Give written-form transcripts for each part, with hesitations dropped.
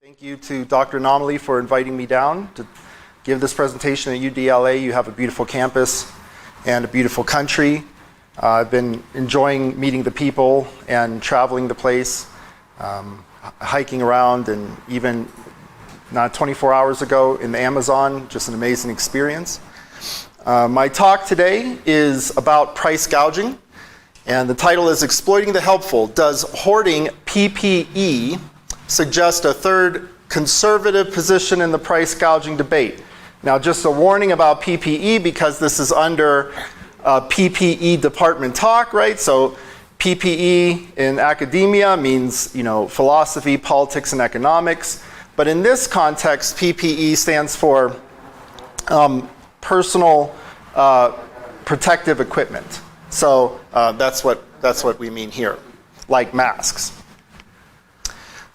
Thank you to Dr. Anomaly for inviting me down to give this presentation at UDLA. You have a beautiful campus and a beautiful country. I've been enjoying meeting the people and traveling the place, hiking around, and even not 24 hours ago in the Amazon, just an amazing experience. My talk today is about price gouging, and the title is Exploiting the Helpful. Does hoarding PPE suggest a third conservative position in the price gouging debate? Now, just a warning about PPE, because this is under PPE department talk, right? So PPE in academia means, philosophy, politics, and economics. But in this context, PPE stands for personal protective equipment. So that's what we mean here, like masks.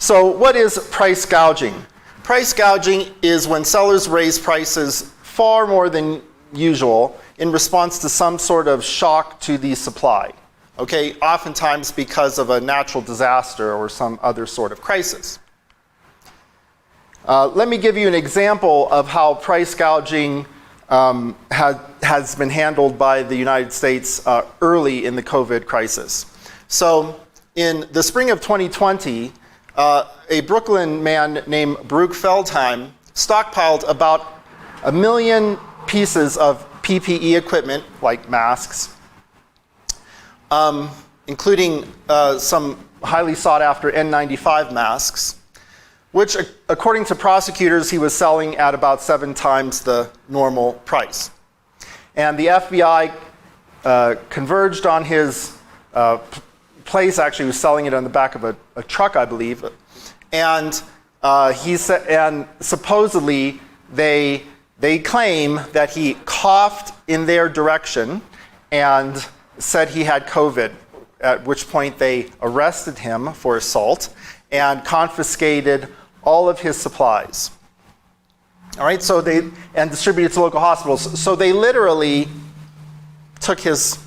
So what is price gouging? Price gouging is when sellers raise prices far more than usual in response to some sort of shock to the supply. Okay, oftentimes because of a natural disaster or some other sort of crisis. Let me give you an example of how price gouging has been handled by the United States early in the COVID crisis. So in the spring of 2020, a Brooklyn man named Baruch Feldheim stockpiled about 1 million pieces of PPE equipment, like masks, including some highly sought after N95 masks, which according to prosecutors he was selling at about 7 times the normal price. And the FBI converged on his place. Actually, he was selling it on the back of a truck, I believe. And he said, and supposedly they claim that he coughed in their direction and said he had COVID, at which point they arrested him for assault and confiscated all of his supplies. All right, so and distributed to local hospitals. So they literally took his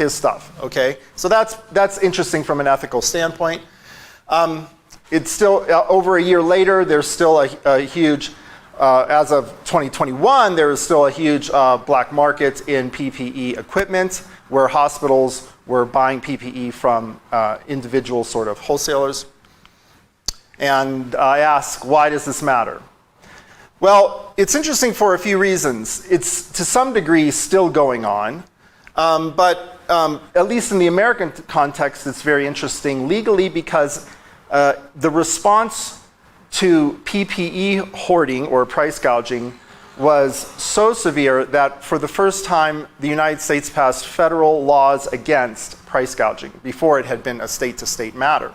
stuff. Okay, so that's interesting from an ethical standpoint. It's still over a year later. There's still a huge, as of 2021, there is still a huge black market in PPE equipment, where hospitals were buying PPE from individual sort of wholesalers. And I ask, why does this matter? Well, it's interesting for a few reasons. It's to some degree still going on, but at least in the American context, it's very interesting legally, because the response to PPE hoarding or price gouging was so severe that for the first time, the United States passed federal laws against price gouging. Before, it had been a state-to-state matter.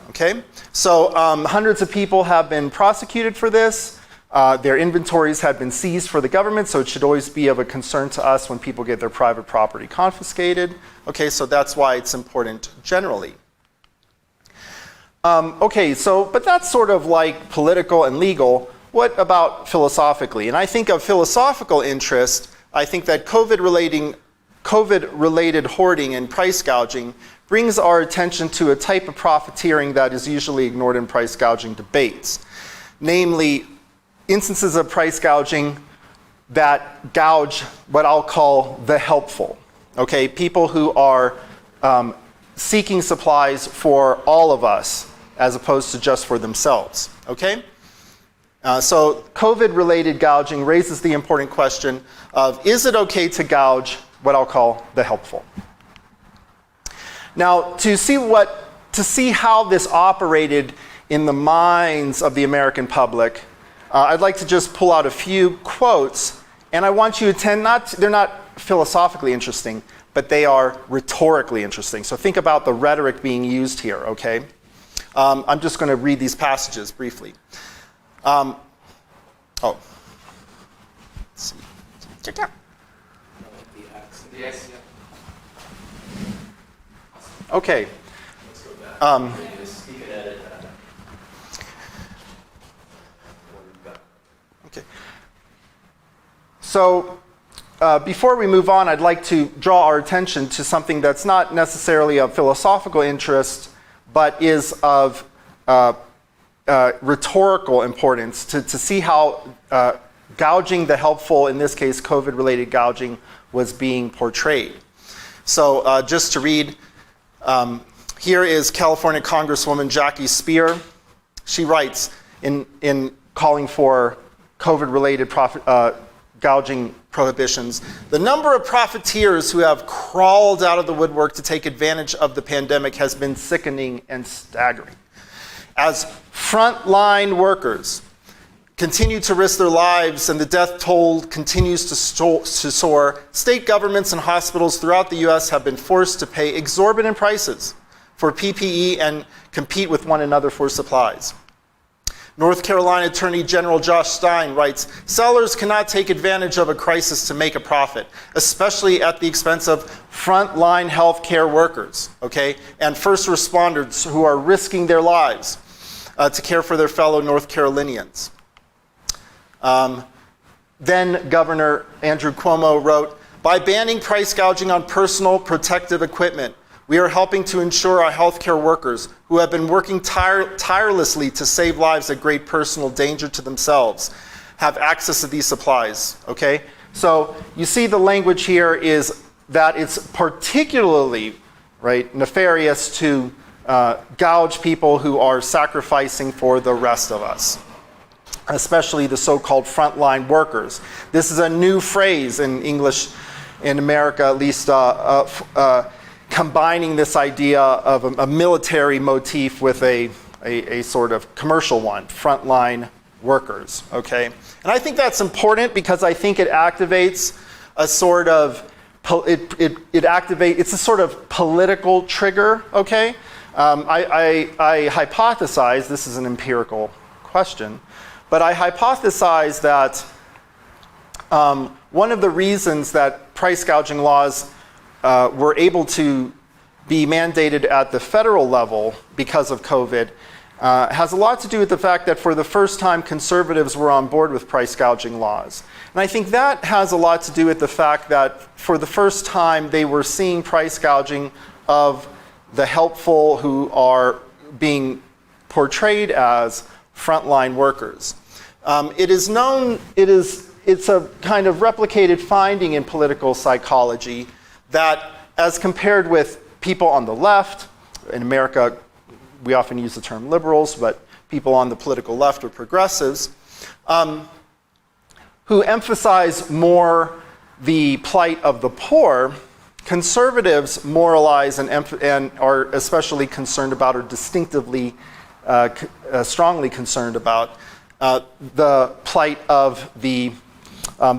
Okay, so hundreds of people have been prosecuted for this. Their inventories have been seized for the government, so it should always be of a concern to us when people get their private property confiscated. Okay, so that's why it's important generally. But that's sort of like political and legal. What about philosophically? And I think of philosophical interest, I think that COVID-related hoarding and price gouging brings our attention to a type of profiteering that is usually ignored in price gouging debates. Namely, instances of price gouging that gouge what I'll call the helpful. Okay, people who are seeking supplies for all of us as opposed to just for themselves. Okay? So COVID-related gouging raises the important question of, is it okay to gouge what I'll call the helpful? Now, to see how this operated in the minds of the American public, I'd like to just pull out a few quotes, and I want you to they're not philosophically interesting, but they are rhetorically interesting. So think about the rhetoric being used here, okay? I'm just going to read these passages briefly. Let's see. Check out. Okay. Okay. So before we move on, I'd like to draw our attention to something that's not necessarily of philosophical interest, but is of rhetorical importance to see how gouging the helpful, in this case COVID-related gouging, was being portrayed. So just to read, here is California Congresswoman Jackie Speer. She writes in calling for COVID-related gouging prohibitions, the number of profiteers who have crawled out of the woodwork to take advantage of the pandemic has been sickening and staggering. As frontline workers continue to risk their lives and the death toll continues to soar, state governments and hospitals throughout the US have been forced to pay exorbitant prices for PPE and compete with one another for supplies. North Carolina Attorney General Josh Stein writes, sellers cannot take advantage of a crisis to make a profit, especially at the expense of frontline healthcare workers, okay, and first responders who are risking their lives to care for their fellow North Carolinians. Then Governor Andrew Cuomo wrote, by banning price gouging on personal protective equipment, we are helping to ensure our healthcare workers who have been working tirelessly to save lives at great personal danger to themselves have access to these supplies, okay? So you see the language here is that it's particularly, right, nefarious to gouge people who are sacrificing for the rest of us, especially the so-called frontline workers. This is a new phrase in English, in America at least, combining this idea of a military motif with a sort of commercial one, frontline workers, okay? And I think that's important because I think it activates a sort of, it's a sort of political trigger, okay? I hypothesize, this is an empirical question, but I hypothesize that one of the reasons that price gouging laws were able to be mandated at the federal level because of COVID has a lot to do with the fact that for the first time conservatives were on board with price gouging laws. And I think that has a lot to do with the fact that for the first time they were seeing price gouging of the helpful who are being portrayed as frontline workers. It is known, it's a kind of replicated finding in political psychology that as compared with people on the left, in America we often use the term liberals, but people on the political left or progressives, who emphasize more the plight of the poor, conservatives moralize and are especially concerned about, or distinctively strongly concerned about, the plight of the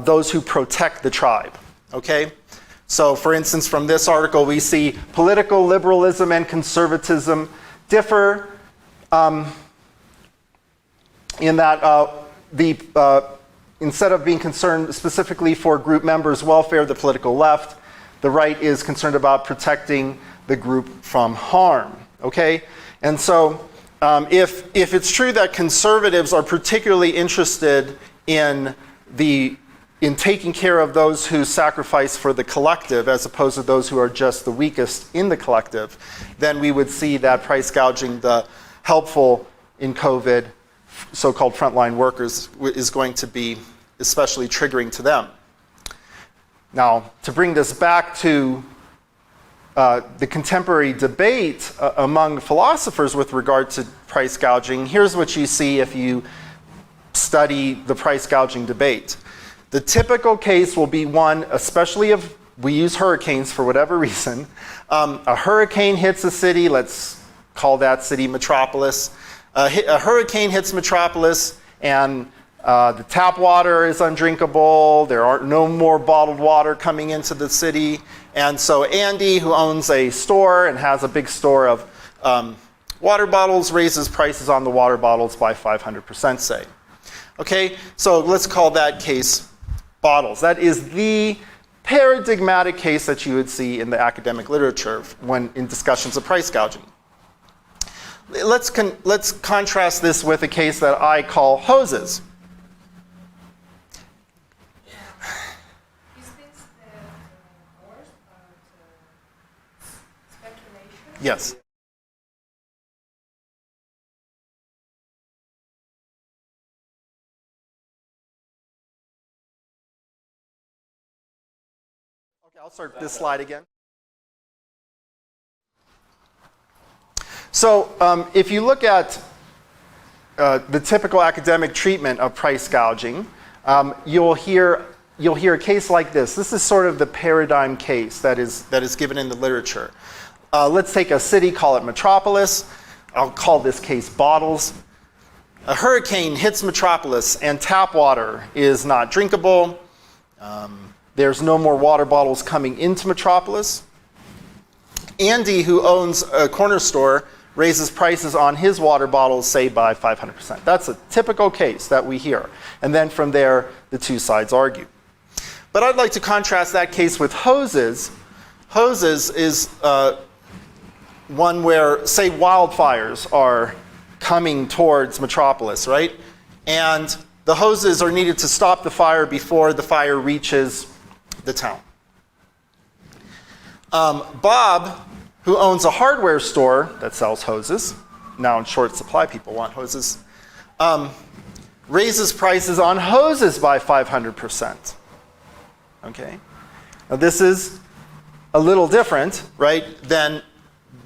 those who protect the tribe, okay? So for instance, from this article, we see political liberalism and conservatism differ in that instead of being concerned specifically for group members' welfare, the political left, the right is concerned about protecting the group from harm, okay? And so if it's true that conservatives are particularly interested in taking care of those who sacrifice for the collective as opposed to those who are just the weakest in the collective, then we would see that price gouging the helpful in COVID, so-called frontline workers, is going to be especially triggering to them. Now, to bring this back to the contemporary debate among philosophers with regard to price gouging, here's what you see if you study the price gouging debate. The typical case will be one, especially if we use hurricanes for whatever reason. A hurricane hits a city, let's call that city Metropolis. A hurricane hits Metropolis and the tap water is undrinkable, there are no more bottled water coming into the city, and so Andy, who owns a store and has a big store of water bottles, raises prices on the water bottles by 500%, say. Okay, so let's call that case bottles. That is the paradigmatic case that you would see in the academic literature when in discussions of price gouging. Let's contrast this with a case that I call hoses. Is this the worst part, speculation? Yes. Okay, I'll start this slide again. So if you look at the typical academic treatment of price gouging, you'll hear a case like this. This is sort of the paradigm case that is given in the literature. Let's take a city, call it Metropolis. I'll call this case Bottles. A hurricane hits Metropolis and tap water is not drinkable. There's no more water bottles coming into Metropolis. Andy, who owns a corner store, raises prices on his water bottles, say, by 500%. That's a typical case that we hear. And then from there, the two sides argue. But I'd like to contrast that case with hoses. Hoses is one where, say, wildfires are coming towards Metropolis, right? And the hoses are needed to stop the fire before the fire reaches the town. Bob, who owns a hardware store that sells hoses, now in short supply, people want hoses, raises prices on hoses by 500%. Okay? Now this is a little different, right, than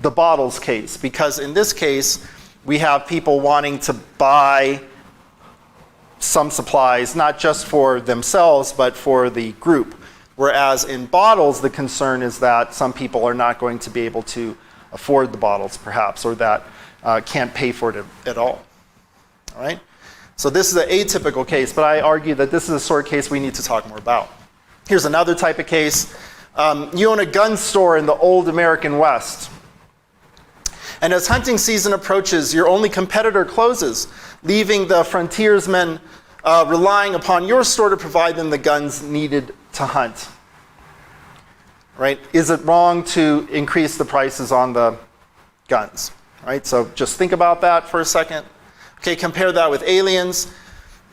the bottles case, because in this case, we have people wanting to buy some supplies, not just for themselves, but for the group. Whereas in bottles, the concern is that some people are not going to be able to afford the bottles, perhaps, or that can't pay for it at all. All right? So this is an atypical case, but I argue that this is a sort of case we need to talk more about. Here's another type of case. You own a gun store in the old American West. And as hunting season approaches, your only competitor closes, leaving the frontiersmen relying upon your store to provide them the guns needed to hunt. Right? Is it wrong to increase the prices on the guns? Right? So just think about that for a second. Okay, compare that with aliens.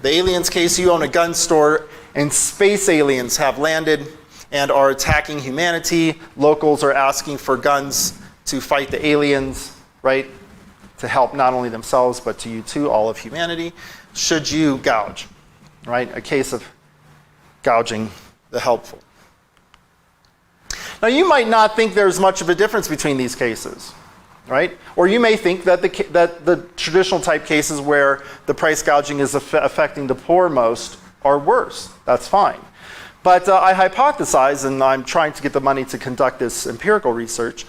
The aliens case, you own a gun store and space aliens have landed and are attacking humanity. Locals are asking for guns to fight the aliens, right? To help not only themselves, but to you too, all of humanity. Should you gouge? Right? A case of gouging the helpful. Now you might not think there's much of a difference between these cases, right? Or you may think that the traditional type cases where the price gouging is affecting the poor most are worse. That's fine. But I hypothesize, and I'm trying to get the money to conduct this empirical research,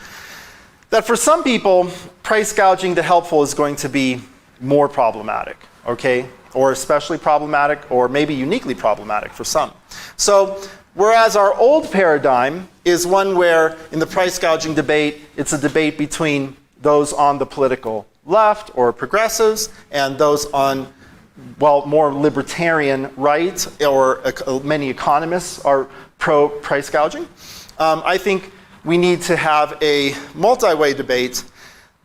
that for some people, price gouging the helpful is going to be more problematic, okay? Or especially problematic, or maybe uniquely problematic for some. So, whereas our old paradigm is one where, in the price gouging debate, it's a debate between those on the political left, or progressives, and those on, well, more libertarian right, or many economists are pro-price gouging. I think we need to have a multi-way debate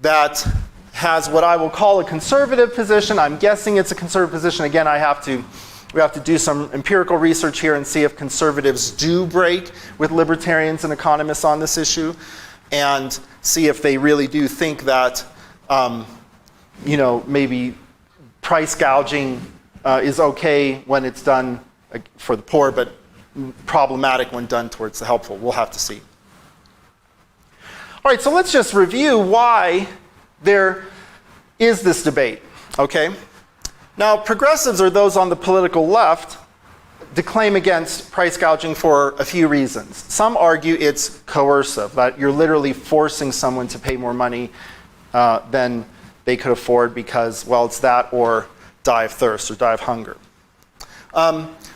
that has what I will call a conservative position. I'm guessing it's a conservative position. Again, we have to do some empirical research here and see if conservatives do break with libertarians and economists on this issue, and see if they really do think that, maybe price gouging is okay when it's done for the poor, but problematic when done towards the helpful. We'll have to see. All right, so let's just review why there is this debate, okay? Now, progressives, or those on the political left, declaim against price gouging for a few reasons. Some argue it's coercive, that you're literally forcing someone to pay more money than they could afford because, well, it's that or die of thirst or die of hunger.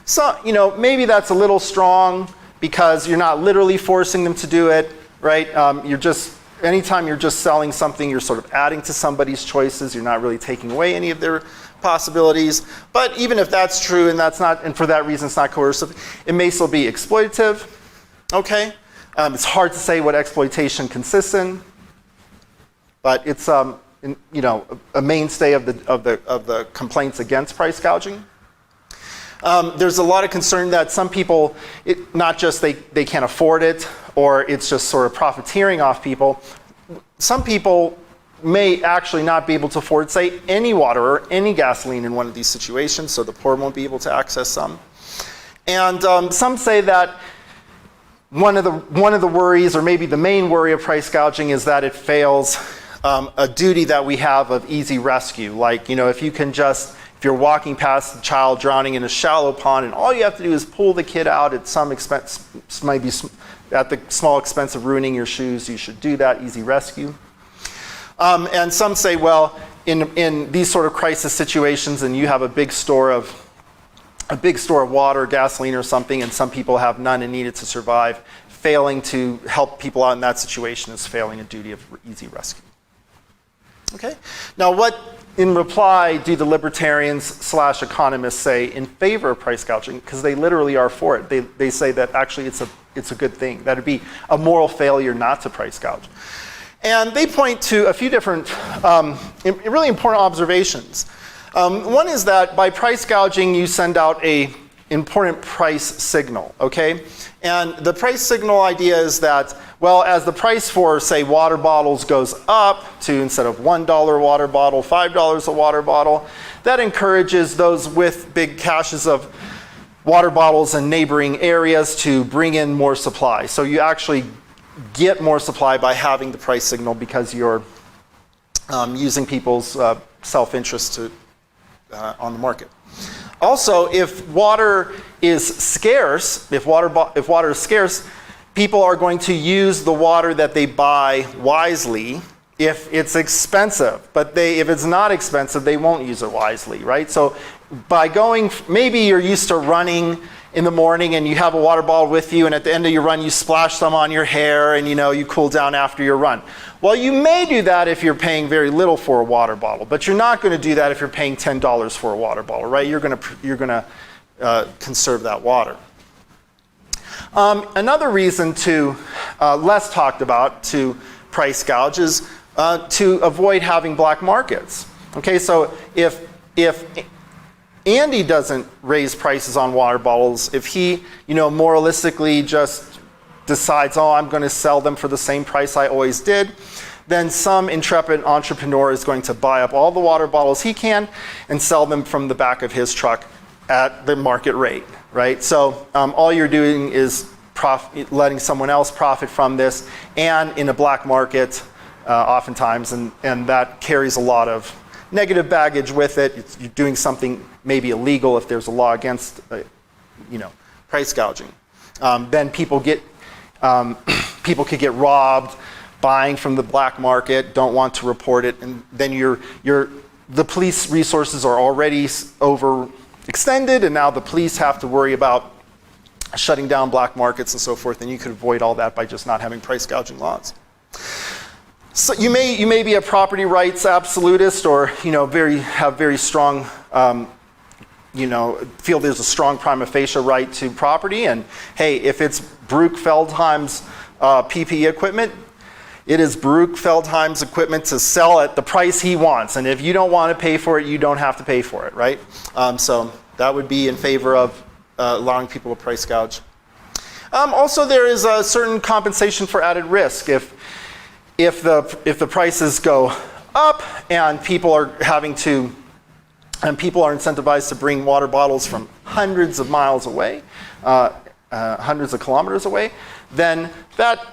So, maybe that's a little strong because you're not literally forcing them to do it, right? Anytime you're just selling something, you're sort of adding to somebody's choices. You're not really taking away any of their possibilities. But even if that's true, and for that reason it's not coercive, it may still be exploitative. Okay, it's hard to say what exploitation consists in, but it's a mainstay of the complaints against price gouging. There's a lot of concern that some people, not just they can't afford it, or it's just sort of profiteering off people. Some people may actually not be able to afford, say, any water or any gasoline in one of these situations, so the poor won't be able to access some. And some say that one of the worries, or maybe the main worry of price gouging, is that it fails a duty that we have of easy rescue. Like, if you're walking past a child drowning in a shallow pond and all you have to do is pull the kid out at some expense, maybe at the small expense of ruining your shoes, you should do that, easy rescue. And some say, well, in these sort of crisis situations, and you have a big store of water, gasoline, or something, and some people have none and need it to survive, failing to help people out in that situation is failing a duty of easy rescue. Okay? Now, what, in reply, do the libertarians/economists say in favor of price gouging? Because they literally are for it. They say that actually it's a good thing. That it'd be a moral failure not to price gouge. And they point to a few different really important observations. One is that by price gouging, you send out an important price signal, okay? And the price signal idea is that, well, as the price for, say, water bottles goes up to, instead of $1 water bottle, $5 a water bottle, that encourages those with big caches of water bottles in neighboring areas to bring in more supply. So you actually get more supply by having the price signal because you're using people's self-interest on the market. Also, if water is scarce, if water is scarce, people are going to use the water that they buy wisely if it's expensive. But if it's not expensive, they won't use it wisely, right? So by maybe you're used to running in the morning and you have a water bottle with you, and at the end of your run you splash some on your hair and you cool down after your run. Well, you may do that if you're paying very little for a water bottle, but you're not going to do that if you're paying $10 for a water bottle, right? You're going to conserve that water. Another reason to, less talked about, to price gouge is to avoid having black markets. Okay, so if Andy doesn't raise prices on water bottles, if he, moralistically just decides, I'm going to sell them for the same price I always did, then some intrepid entrepreneur is going to buy up all the water bottles he can and sell them from the back of his truck at the market rate, right? So all you're doing is letting someone else profit from this, and in a black market oftentimes, and that carries a lot of negative baggage with it. You're doing something maybe illegal if there's a law against price gouging. Then people could get robbed buying from the black market, don't want to report it, and then the police resources are already overextended, and now the police have to worry about shutting down black markets and so forth, and you could avoid all that by just not having price gouging laws. So you may be a property rights absolutist, or have very strong feel there's a strong prima facie right to property, and hey, if it's Baruch Feldheim's PPE equipment, it is Baruch Feldheim's equipment to sell at the price he wants, and if you don't want to pay for it, you don't have to pay for it, right? So that would be in favor of allowing people to price gouge. Also, there is a certain compensation for added risk. If the prices go up and people are incentivized to bring water bottles from hundreds of miles away, hundreds of kilometers away, then that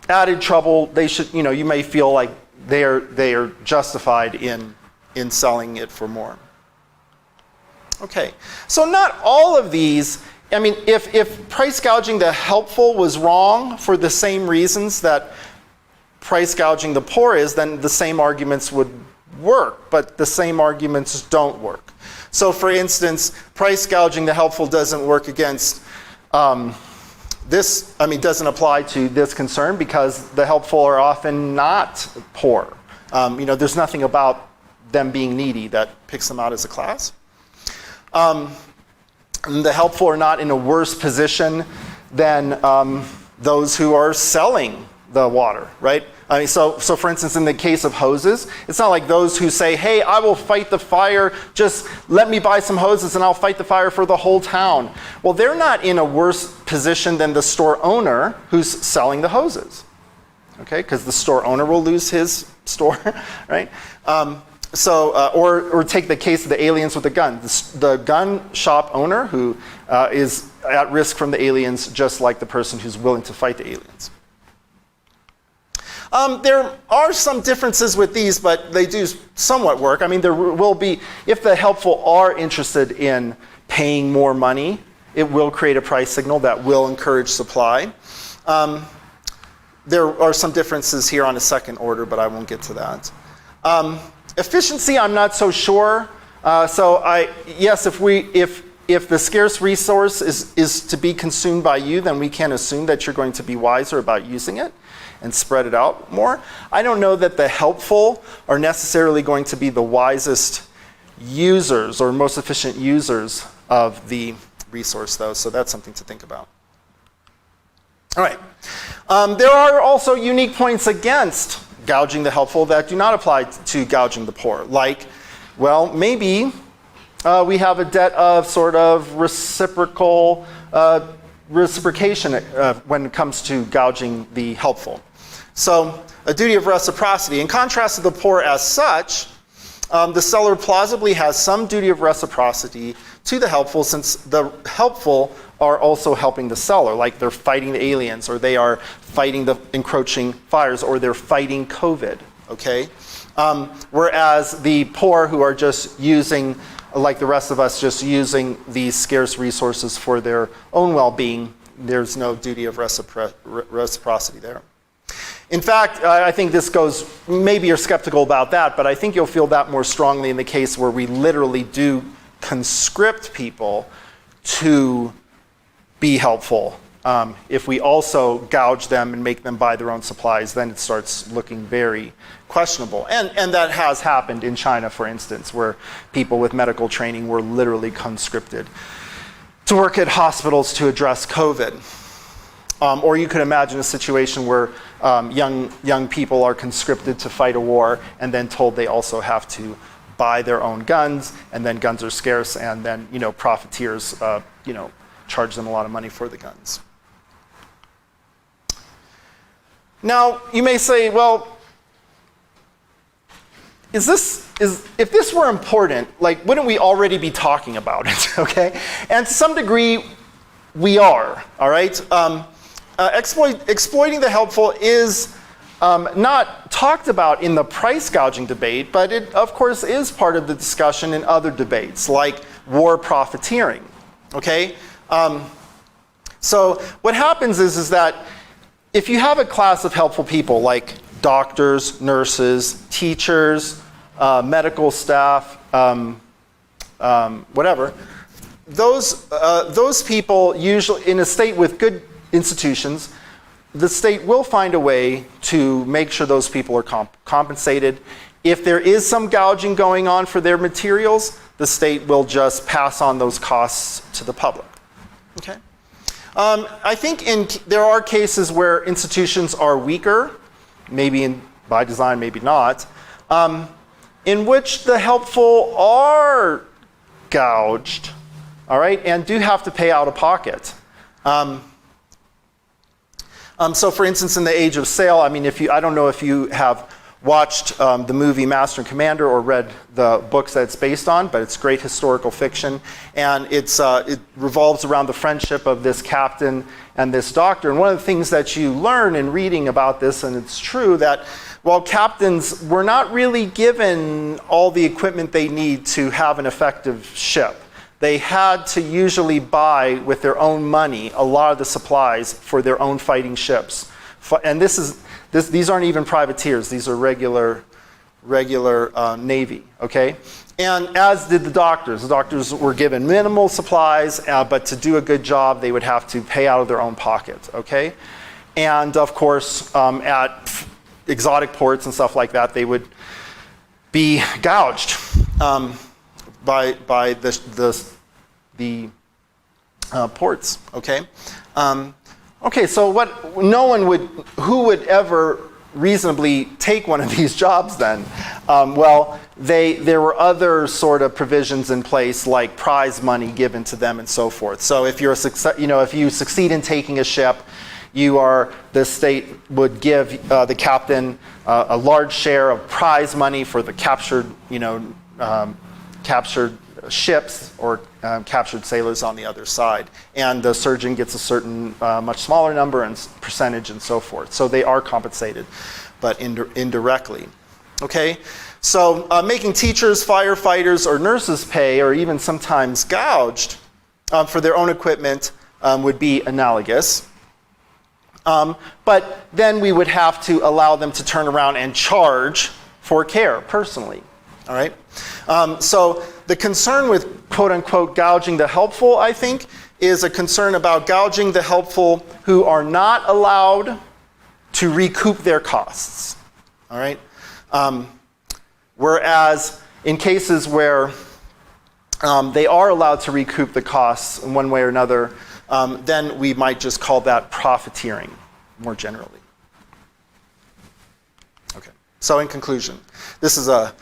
added trouble, you may feel like they are justified in selling it for more. Okay, so not all of these, if price gouging the helpful was wrong for the same reasons that price gouging the poor is, then the same arguments would work, but the same arguments don't work. So for instance, price gouging the helpful doesn't work against doesn't apply to this concern because the helpful are often not poor. There's nothing about them being needy that picks them out as a class. The helpful are not in a worse position than those who are selling the water, right? So for instance, in the case of hoses, it's not like those who say, hey, I will fight the fire, just let me buy some hoses and I'll fight the fire for the whole town. Well, they're not in a worse position than the store owner who's selling the hoses, okay? Because the store owner will lose his store, right? Or take the case of the aliens with the gun. The gun shop owner who is at risk from the aliens, just like the person who's willing to fight the aliens. There are some differences with these, but they do somewhat work. I mean, there will be, if the helpful are interested in paying more money, it will create a price signal that will encourage supply. There are some differences here on a second order, but I won't get to that. Efficiency, I'm not so sure. Yes, if the scarce resource is to be consumed by you, then we can assume that you're going to be wiser about using it and spread it out more. I don't know that the helpful are necessarily going to be the wisest users or most efficient users of the resource, though, so that's something to think about. All right. There are also unique points against gouging the helpful that do not apply to gouging the poor. Like, well, maybe we have a debt of sort of reciprocation when it comes to gouging the helpful. So, a duty of reciprocity. In contrast to the poor as such, the seller plausibly has some duty of reciprocity to the helpful, since the helpful are also helping the seller, like they're fighting the aliens, or they are fighting the encroaching fires, or they're fighting COVID, okay? Whereas the poor, who are just using, like the rest of us, just using these scarce resources for their own well-being, there's no duty of reciprocity there. In fact, I think this goes, maybe you're skeptical about that, but I think you'll feel that more strongly in the case where we literally do conscript people to be helpful. If we also gouge them and make them buy their own supplies, then it starts looking very questionable. And that has happened in China, for instance, where people with medical training were literally conscripted to work at hospitals to address COVID. Or you could imagine a situation where young people are conscripted to fight a war and then told they also have to buy their own guns, and then guns are scarce, and then profiteers charge them a lot of money for the guns. Now you may say, well, if this were important, like, wouldn't we already be talking about it? Okay, and to some degree we are. All right. Exploiting the helpful is not talked about in the price gouging debate, but it, of course, is part of the discussion in other debates, like war profiteering. Okay? So what happens is that if you have a class of helpful people, like doctors, nurses, teachers, medical staff, whatever, those people usually, in a state with good institutions, the state will find a way to make sure those people are compensated. If there is some gouging going on for their materials, the state will just pass on those costs to the public. Okay? I think there are cases where institutions are weaker, maybe by design, maybe not, in which the helpful are gouged, all right, and do have to pay out of pocket. So for instance, in the Age of Sail, I mean, I don't know if you have watched the movie Master and Commander or read the books that it's based on, but it's great historical fiction, and it revolves around the friendship of this captain and this doctor. And one of the things that you learn in reading about this, and it's true, that while captains were not really given all the equipment they need to have an effective ship, they had to usually buy with their own money a lot of the supplies for their own fighting ships. And these aren't even privateers; these are regular navy. Okay, and as did the doctors. The doctors were given minimal supplies, but to do a good job, they would have to pay out of their own pocket. Okay, and of course, at exotic ports and stuff like that, they would be gouged. By the ports, okay? Okay, so who would ever reasonably take one of these jobs then? Well, there were other sort of provisions in place, like prize money given to them and so forth. So if if you succeed in taking a ship, the state would give the captain a large share of prize money for the captured ships or captured sailors on the other side. And the surgeon gets a certain much smaller number and percentage and so forth. So they are compensated, but indirectly. Okay, so making teachers, firefighters, or nurses pay, or even sometimes gouged for their own equipment would be analogous. But then we would have to allow them to turn around and charge for care personally. All right. So the concern with quote-unquote gouging the helpful, I think, is a concern about gouging the helpful who are not allowed to recoup their costs. All right. Whereas in cases where they are allowed to recoup the costs in one way or another, then we might just call that profiteering more generally. Okay. So in conclusion, this is a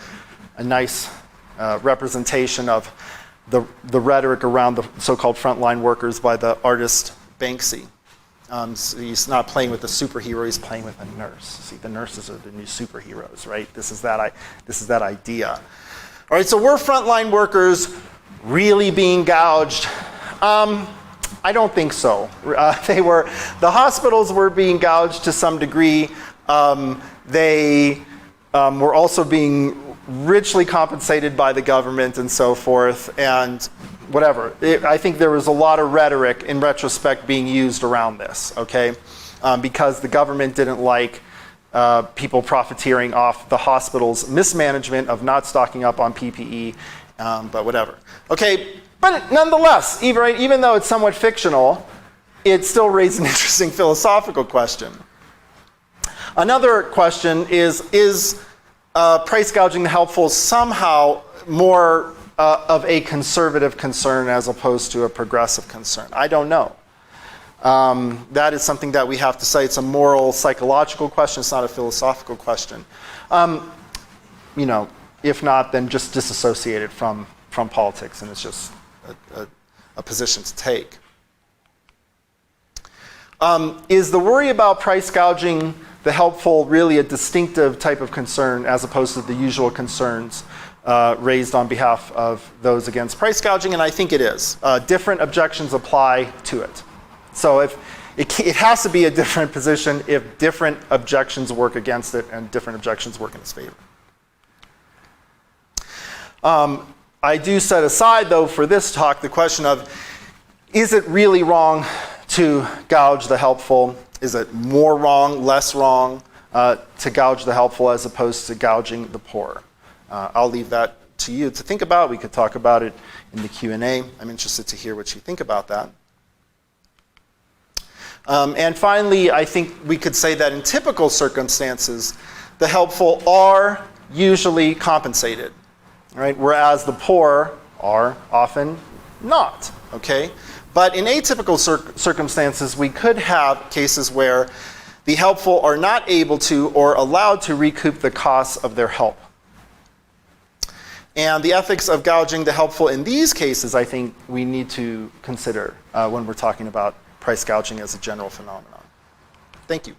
nice representation of the rhetoric around the so-called frontline workers by the artist Banksy. So he's not playing with a superhero, he's playing with a nurse. See, the nurses are the new superheroes, right? This is that idea. All right, so were frontline workers really being gouged? I don't think so. The hospitals were being gouged to some degree. They were also being richly compensated by the government and so forth, and whatever. I think there was a lot of rhetoric in retrospect being used around this, okay? Because the government didn't like people profiteering off the hospital's mismanagement of not stocking up on PPE, but whatever. Okay, but nonetheless, even though it's somewhat fictional, it still raised an interesting philosophical question. Another question is price gouging the helpful somehow more of a conservative concern as opposed to a progressive concern? I don't know. That is something that we have to say. It's a moral, psychological question. It's not a philosophical question. If not, then just disassociate it from politics, and it's just a position to take. Is the worry about price gouging the helpful really a distinctive type of concern as opposed to the usual concerns raised on behalf of those against price gouging? And I think it is. Different objections apply to it. So if it has to be a different position if different objections work against it and different objections work in its favor. I do set aside, though, for this talk, the question of, is it really wrong to gouge the helpful? Is it more wrong, less wrong to gouge the helpful as opposed to gouging the poor? I'll leave that to you to think about. We could talk about it in the Q&A. I'm interested to hear what you think about that. And finally, I think we could say that in typical circumstances, the helpful are usually compensated, right? Whereas the poor are often not, okay? But in atypical circumstances, we could have cases where the helpful are not able to or allowed to recoup the costs of their help. And the ethics of gouging the helpful in these cases, I think we need to consider when we're talking about price gouging as a general phenomenon. Thank you.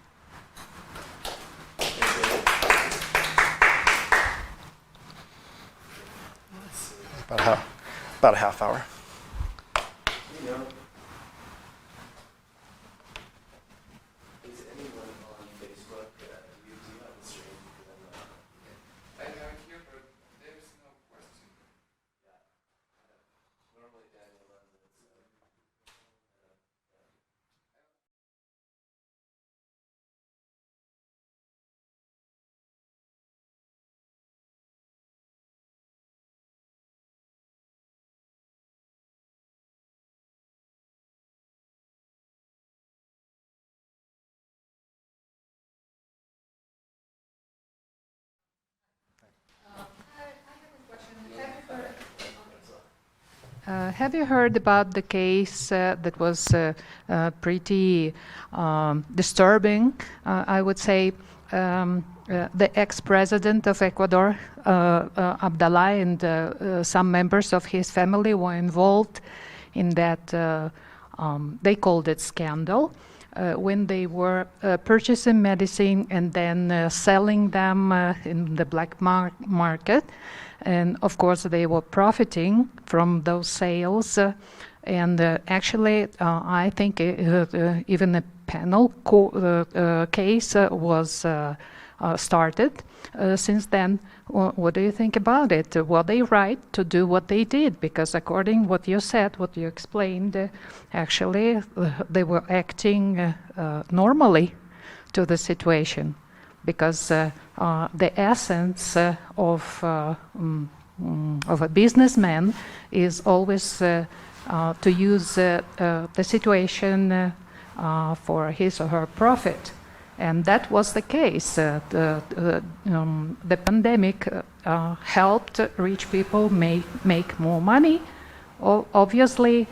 About a half hour. Is anyone on Facebook? Do you have a stream? I am here, but there's no question. Yeah. Normally Daniel runs it. Have you heard about the case that was pretty disturbing, I would say, the ex-president of Ecuador, Abdallah, and some members of his family were involved in that, they called it scandal, when they were purchasing medicine and then selling them in the black market. and of course they were profiting from those sales. And actually, I think even a panel case was started since then. What do you think about it? Were they right to do what they did? Because according what you said, what you explained, actually they were acting normally to the situation, because the essence of a businessman is always to use the situation for his or her profit. And that was the case. The pandemic helped rich people make more money. Obviously,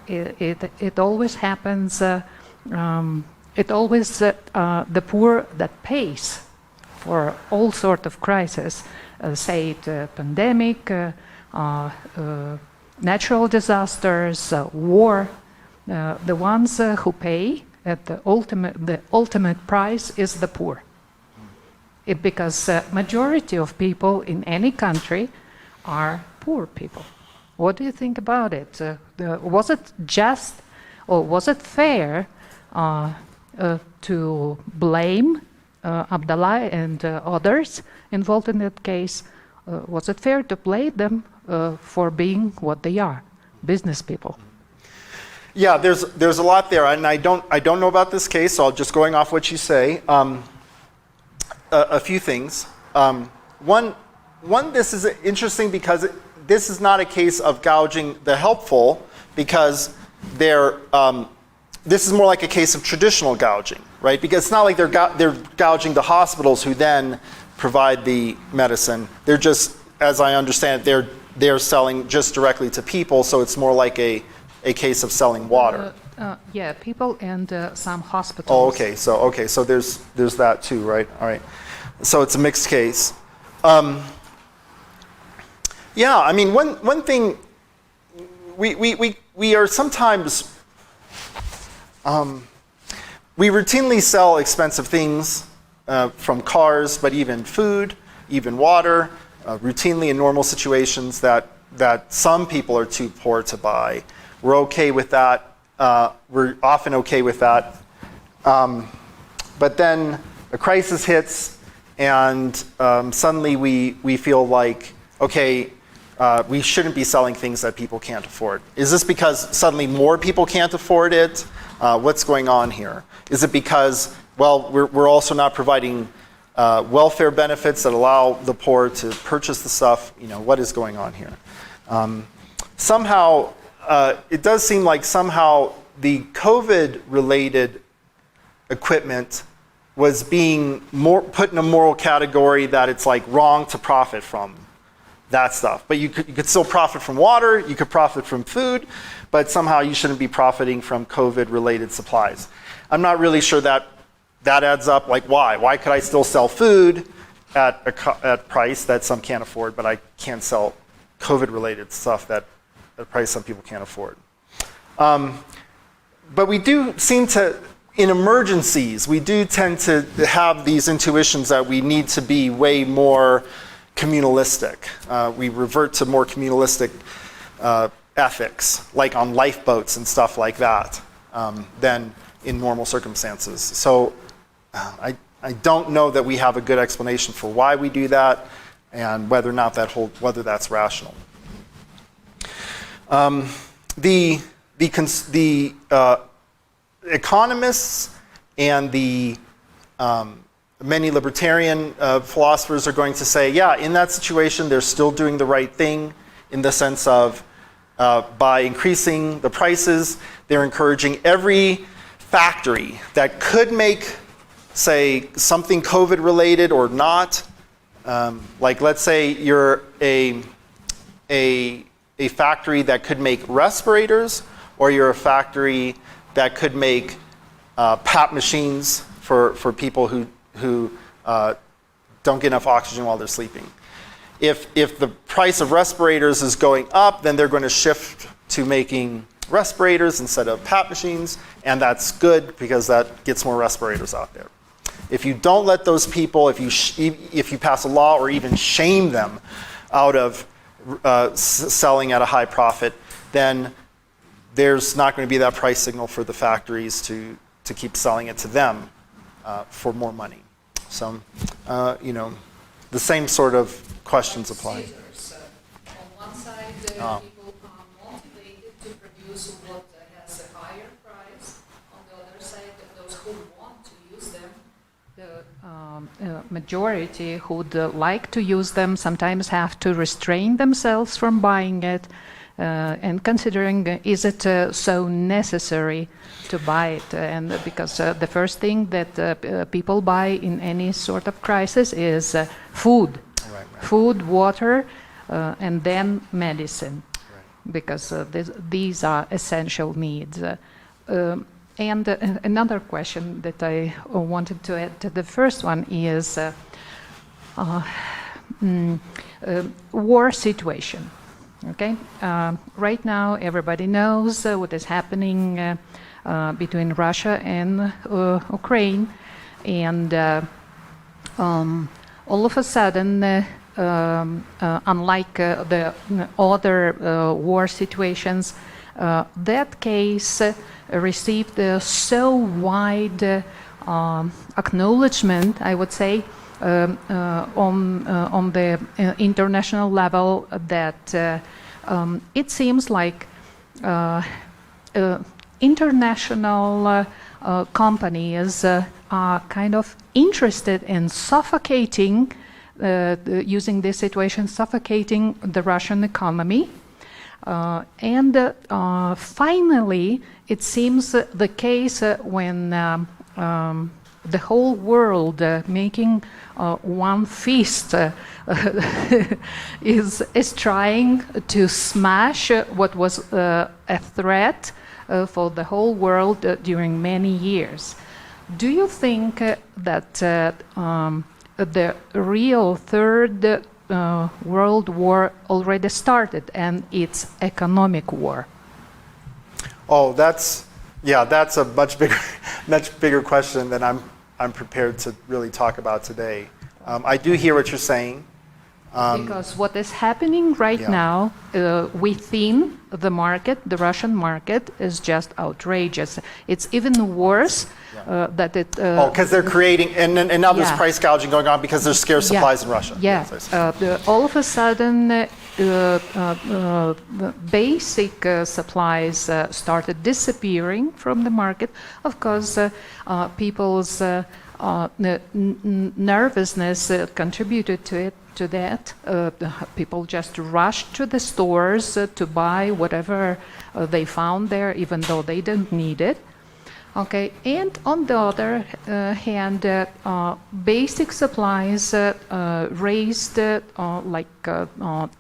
it always happens, it always the poor that pays for all sort of crises, say it pandemic, natural disasters, war. The ones who pay at the ultimate price is the poor. Because majority of people in any country are poor people. What do you think about it? Was it just, or was it fair to blame Abdallah and others involved in that case? Was it fair to blame them for being what they are, business people? Yeah, there's a lot there, and I don't know about this case, so I'll just going off what you say. A few things. One, this is interesting because this is not a case of gouging the helpful, because this is more like a case of traditional gouging, right? Because it's not like they're gouging the hospitals who then provide the medicine. They're just, as I understand it, they're selling just directly to people, so it's more like a case of selling water. Yeah, people and some hospitals. Oh, okay. So there's that too, right? All right. So it's a mixed case. Yeah, I mean, one thing we are sometimes we routinely sell expensive things, from cars, but even food, even water, routinely in normal situations that some people are too poor to buy. We're okay with that. We're often okay with that. But then a crisis hits, and suddenly we feel like, okay, we shouldn't be selling things that people can't afford. Is this because suddenly more people can't afford it? What's going on here? Is it because, well, we're also not providing welfare benefits that allow the poor to purchase the stuff? You know, what is going on here? Somehow, it does seem like somehow the COVID-related equipment was being put in a moral category that it's like wrong to profit from that stuff. But you could still profit from water, you could profit from food, but somehow you shouldn't be profiting from COVID-related supplies. I'm not really sure that adds up. Like, why? Why could I still sell food at a price that some can't afford, but I can't sell COVID-related stuff at a price some people can't afford? But we do seem to, in emergencies, we do tend to have these intuitions that we need to be way more communalistic. We revert to more communalistic ethics, like on lifeboats and stuff like that, than in normal circumstances. So I don't know that we have a good explanation for why we do that, and whether or not whether that's rational. The economists and the many libertarian philosophers are going to say, yeah, in that situation, they're still doing the right thing, in the sense of by increasing the prices, they're encouraging every factory that could make, say, something COVID-related or not. Like, let's say you're a factory that could make respirators, or you're a factory that could make PAP machines for people who don't get enough oxygen while they're sleeping. If the price of respirators is going up, then they're going to shift to making respirators instead of PAP machines, and that's good because that gets more respirators out there. If you don't let those people, if you pass a law or even shame them out of selling at a high profit, then there's not going to be that price signal for the factories to keep selling it to them for more money. So, the same sort of questions apply. On one side, people are motivated to produce what has a higher price. On the other side, those who want to use them, the majority who would like to use them sometimes have to restrain themselves from buying it and considering is it so necessary to buy it, and because the first thing that people buy in any sort of crisis is food, food, water, and then medicine, because these are essential needs. And another question that I wanted to add to the first one is war situation. Okay, right now everybody knows what is happening between Russia and Ukraine, and all of a sudden, unlike the other war situations, that case received so wide acknowledgement, I would say, on the international level, that it seems like international companies are kind of interested in suffocating, using this situation, suffocating the Russian economy. And finally, it seems the case when the whole world making one fist is trying to smash what was a threat for the whole world during many years. Do you think that the real third World War already started and it's economic war? Oh, that's a much bigger question than I'm prepared to really talk about today. I do hear what you're saying. Because what is happening right now within the market, the Russian market, is just outrageous. It's even worse that it... because they're creating, and now there's price gouging going on because there's scarce supplies in Russia. All of a sudden, basic supplies started disappearing from the market. Of course, people's nervousness contributed to that. People just rushed to the stores to buy whatever they found there, even though they didn't need it. Okay, and on the other hand, basic supplies raised like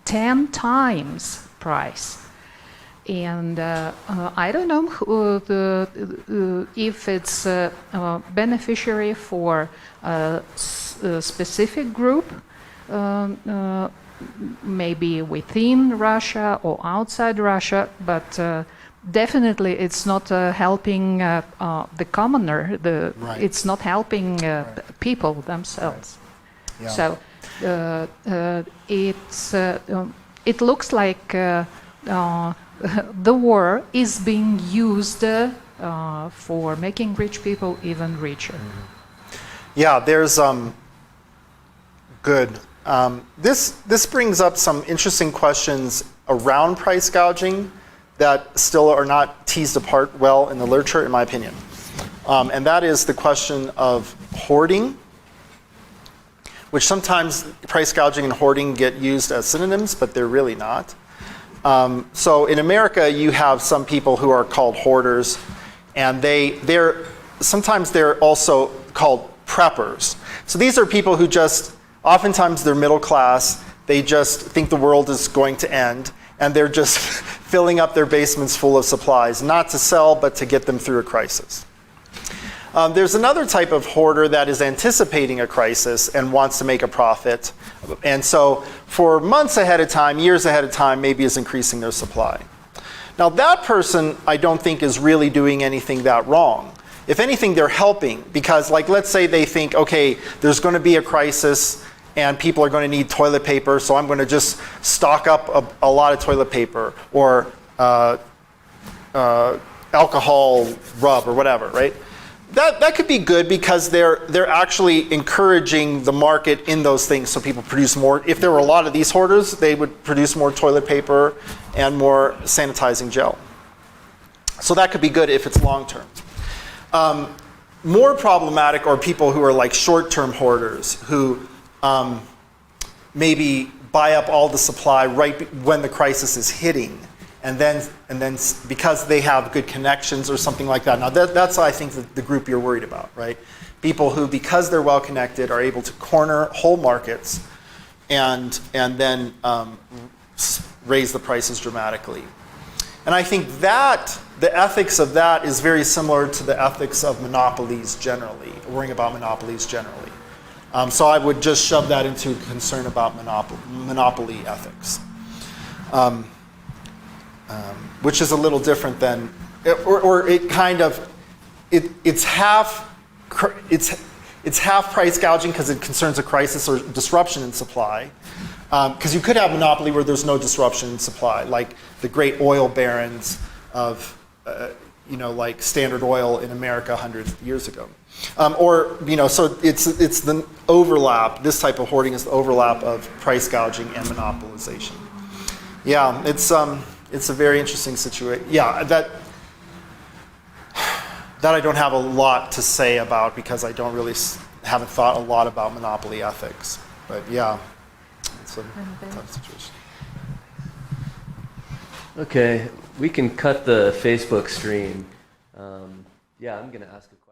10 times price. And I don't know if it's beneficiary for a specific group, maybe within Russia or outside Russia, but definitely it's not helping the commoner. It's not helping people themselves. So it looks like the war is being used for making rich people even richer. Yeah, there's good. This brings up some interesting questions around price gouging that still are not teased apart well in the literature, in my opinion. And that is the question of hoarding, which sometimes price gouging and hoarding get used as synonyms, but they're really not. So in America, you have some people who are called hoarders, and sometimes they're also called preppers. So these are people who oftentimes they're middle class, they just think the world is going to end, and they're just filling up their basements full of supplies, not to sell, but to get them through a crisis. There's another type of hoarder that is anticipating a crisis and wants to make a profit. And so for months ahead of time, years ahead of time, maybe is increasing their supply. Now that person, I don't think is really doing anything that wrong. If anything, they're helping because, like, let's say they think, okay, there's going to be a crisis and people are going to need toilet paper, so I'm going to just stock up a lot of toilet paper or alcohol rub or whatever, right? That could be good because they're actually encouraging the market in those things so people produce more. If there were a lot of these hoarders, they would produce more toilet paper and more sanitizing gel. So that could be good if it's long term. More problematic are people who are like short-term hoarders who maybe buy up all the supply right when the crisis is hitting, and then because they have good connections or something like that. Now that's I think the group you're worried about, right? People who, because they're well connected, are able to corner whole markets and then raise the prices dramatically. And I think that the ethics of that is very similar to the ethics of monopolies generally, worrying about monopolies generally. So I would just shove that into concern about monopoly ethics, which is a little different than, or it kind of, it's half price gouging because it concerns a crisis or disruption in supply. Because you could have monopoly where there's no disruption in supply, like the great oil barons of, like Standard Oil in America 100 years ago. So it's the overlap. This type of hoarding is the overlap of price gouging and monopolization. Yeah, it's a very interesting situation. Yeah, that I don't have a lot to say about because I haven't thought a lot about monopoly ethics. But yeah. It's a tough situation. Okay, we can cut the Facebook stream. I'm going to ask a question.